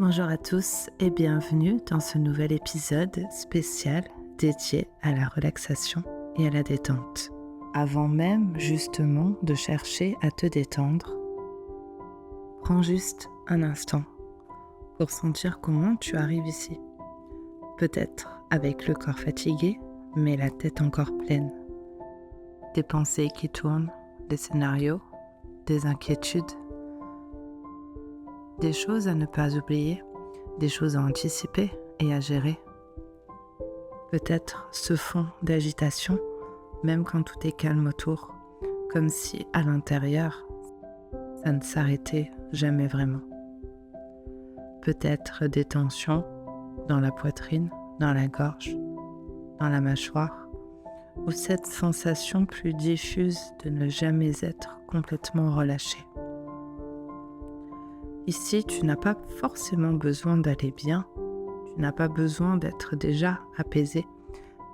Bonjour à tous et bienvenue dans ce nouvel épisode spécial dédié à la relaxation et à la détente. Avant même justement de chercher à te détendre, prends juste un instant pour sentir comment tu arrives ici. Peut-être avec le corps fatigué, mais la tête encore pleine. Des pensées qui tournent, des scénarios, des inquiétudes, des choses à ne pas oublier, des choses à anticiper et à gérer. Peut-être ce fond d'agitation, même quand tout est calme autour, comme si à l'intérieur, ça ne s'arrêtait jamais vraiment. Peut-être des tensions dans la poitrine, dans la gorge, dans la mâchoire, ou cette sensation plus diffuse de ne jamais être complètement relâché. Ici, tu n'as pas forcément besoin d'aller bien, tu n'as pas besoin d'être déjà apaisé.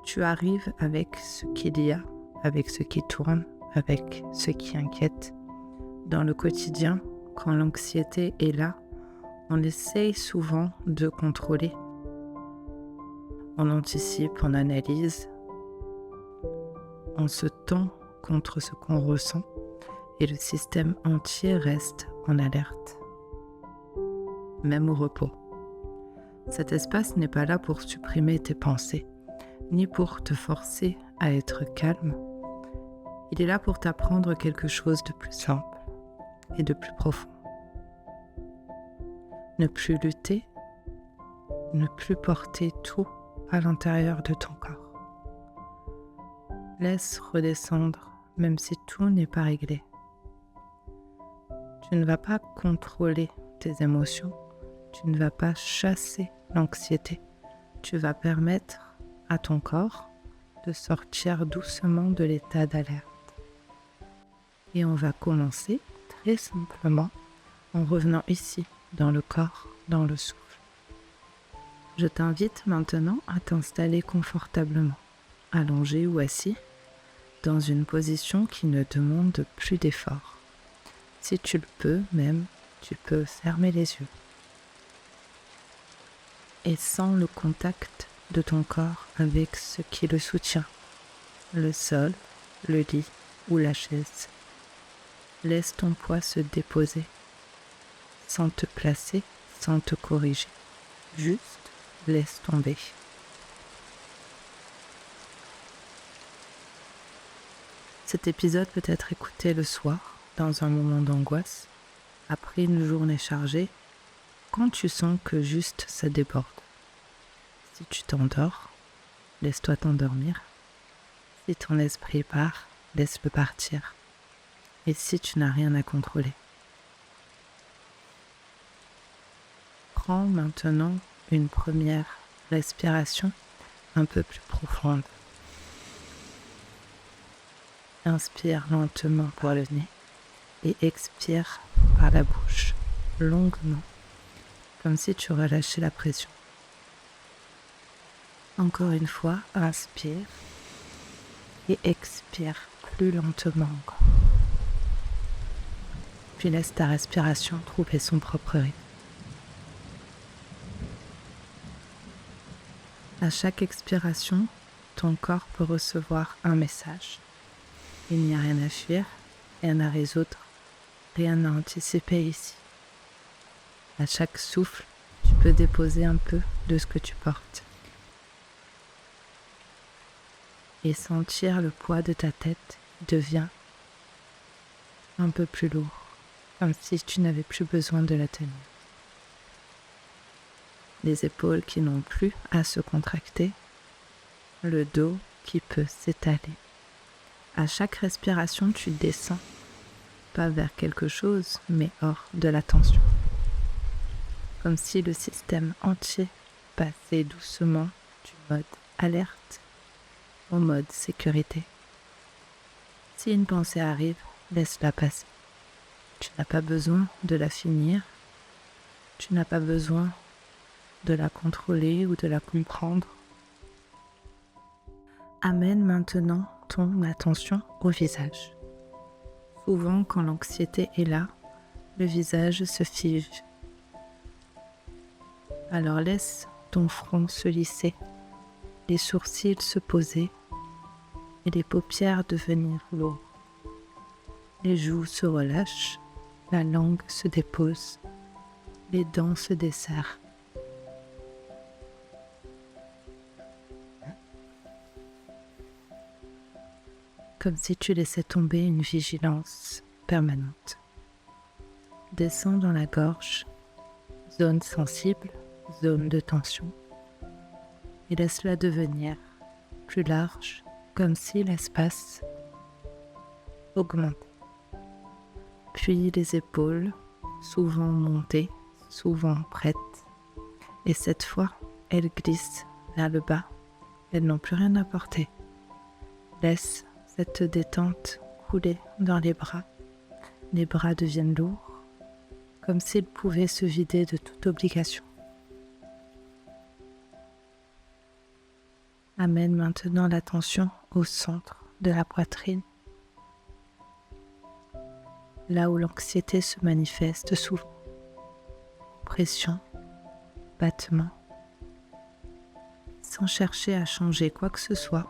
Tu arrives avec ce qu'il y a, avec ce qui tourne, avec ce qui inquiète. Dans le quotidien, quand l'anxiété est là, on essaye souvent de contrôler. On anticipe, on analyse, on se tend contre ce qu'on ressent et le système entier reste en alerte. Même au repos. Cet espace n'est pas là pour supprimer tes pensées, ni pour te forcer à être calme. Il est là pour t'apprendre quelque chose de plus simple et de plus profond. Ne plus lutter, ne plus porter tout à l'intérieur de ton corps. Laisse redescendre, même si tout n'est pas réglé. Tu ne vas pas contrôler tes émotions. Tu ne vas pas chasser l'anxiété, tu vas permettre à ton corps de sortir doucement de l'état d'alerte. Et on va commencer très simplement en revenant ici, dans le corps, dans le souffle. Je t'invite maintenant à t'installer confortablement, allongé ou assis, dans une position qui ne demande plus d'effort. Si tu le peux même, tu peux fermer les yeux. Et sens le contact de ton corps avec ce qui le soutient, le sol, le lit ou la chaise. Laisse ton poids se déposer, sans te placer, sans te corriger. Juste laisse tomber. Cet épisode peut être écouté le soir, dans un moment d'angoisse, après une journée chargée, quand tu sens que juste ça déborde. Si tu t'endors, laisse-toi t'endormir. Si ton esprit part, laisse-le partir. Et si tu n'as rien à contrôler. Prends maintenant une première respiration un peu plus profonde. Inspire lentement par le nez et expire par la bouche, longuement, comme si tu relâchais la pression. Encore une fois, inspire et expire plus lentement encore. Puis laisse ta respiration trouver son propre rythme. À chaque expiration, ton corps peut recevoir un message. Il n'y a rien à fuir, rien à résoudre, rien à anticiper ici. À chaque souffle, tu peux déposer un peu de ce que tu portes. Et sentir le poids de ta tête devient un peu plus lourd, comme si tu n'avais plus besoin de la tenir. Les épaules qui n'ont plus à se contracter, le dos qui peut s'étaler. À chaque respiration, tu descends, pas vers quelque chose, mais hors de la tension. Comme si le système entier passait doucement du mode alerte au mode sécurité. Si une pensée arrive, laisse-la passer. Tu n'as pas besoin de la finir. Tu n'as pas besoin de la contrôler ou de la comprendre. Amène maintenant ton attention au visage. Souvent, quand l'anxiété est là, le visage se fige. Alors laisse ton front se lisser, les sourcils se poser et les paupières devenir lourdes. Les joues se relâchent, la langue se dépose, les dents se desserrent. Comme si tu laissais tomber une vigilance permanente. Descends dans la gorge, zone sensible, zone de tension, et laisse-la devenir plus large, comme si l'espace augmentait. Puis les épaules, souvent montées, souvent prêtes, et cette fois, elles glissent vers le bas, elles n'ont plus rien à porter. Laisse cette détente couler dans les bras deviennent lourds, comme s'ils pouvaient se vider de toute obligation. Amène maintenant l'attention au centre de la poitrine, là où l'anxiété se manifeste souvent. Pression, battement, sans chercher à changer quoi que ce soit,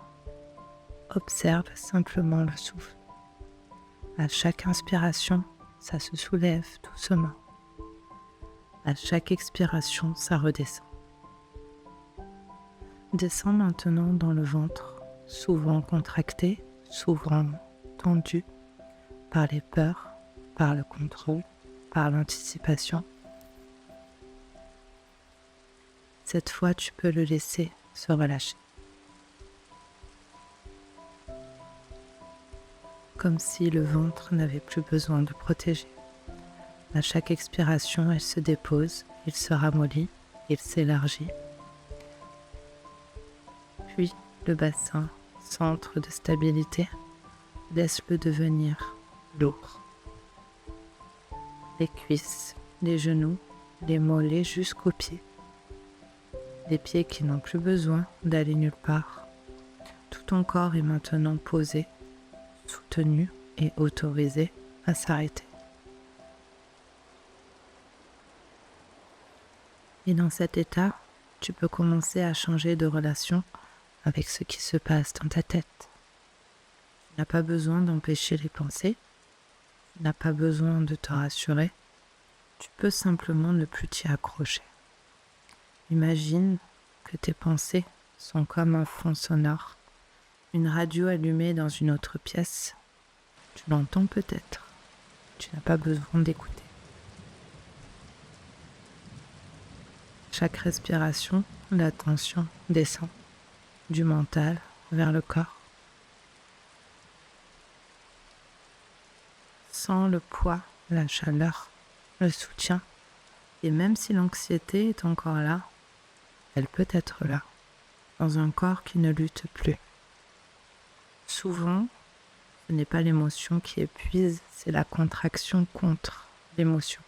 observe simplement le souffle. À chaque inspiration, ça se soulève doucement. À chaque expiration, ça redescend. Descends maintenant dans le ventre, souvent contracté, souvent tendu par les peurs, par le contrôle, par l'anticipation. Cette fois, tu peux le laisser se relâcher. Comme si le ventre n'avait plus besoin de protéger. À chaque expiration, elle se dépose, il se ramollit, il s'élargit. Puis, le bassin, centre de stabilité, laisse-le devenir lourd. Les cuisses, les genoux, les mollets jusqu'aux pieds. Les pieds qui n'ont plus besoin d'aller nulle part. Tout ton corps est maintenant posé, soutenu et autorisé à s'arrêter. Et dans cet état, tu peux commencer à changer de relation avec ce qui se passe dans ta tête. Tu n'as pas besoin d'empêcher les pensées, tu n'as pas besoin de te rassurer, tu peux simplement ne plus t'y accrocher. Imagine que tes pensées sont comme un fond sonore, une radio allumée dans une autre pièce. Tu l'entends peut-être, tu n'as pas besoin d'écouter. Chaque respiration, la tension descend du mental vers le corps. Sens le poids, la chaleur, le soutien. Et même si l'anxiété est encore là, elle peut être là, dans un corps qui ne lutte plus. Souvent, ce n'est pas l'émotion qui épuise, c'est la contraction contre l'émotion.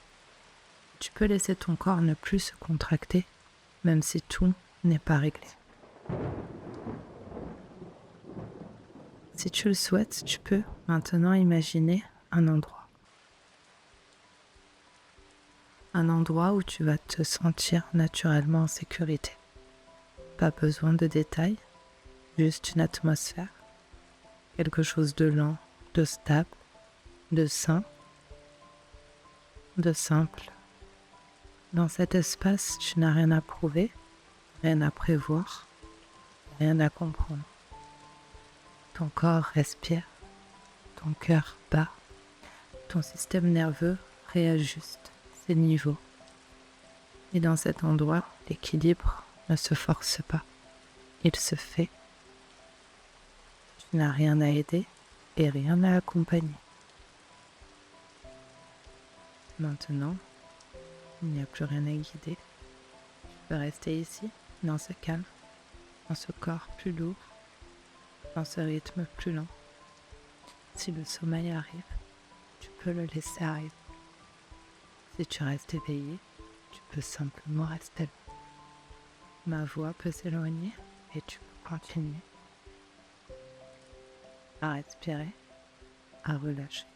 Tu peux laisser ton corps ne plus se contracter, même si tout n'est pas réglé. Si tu le souhaites, tu peux maintenant imaginer un endroit. Un endroit où tu vas te sentir naturellement en sécurité. Pas besoin de détails, juste une atmosphère, quelque chose de lent, de stable, de sain, de simple. Dans cet espace, tu n'as rien à prouver, rien à prévoir, rien à comprendre. Ton corps respire, ton cœur bat, ton système nerveux réajuste ses niveaux. Et dans cet endroit, l'équilibre ne se force pas, il se fait. Tu n'as rien à aider et rien à accompagner. Maintenant, il n'y a plus rien à guider. Tu peux rester ici, dans ce calme, dans ce corps plus lourd, dans ce rythme plus lent. Si le sommeil arrive, tu peux le laisser arriver. Si tu restes éveillé, tu peux simplement rester là. Ma voix peut s'éloigner et tu peux continuer à respirer, à relâcher.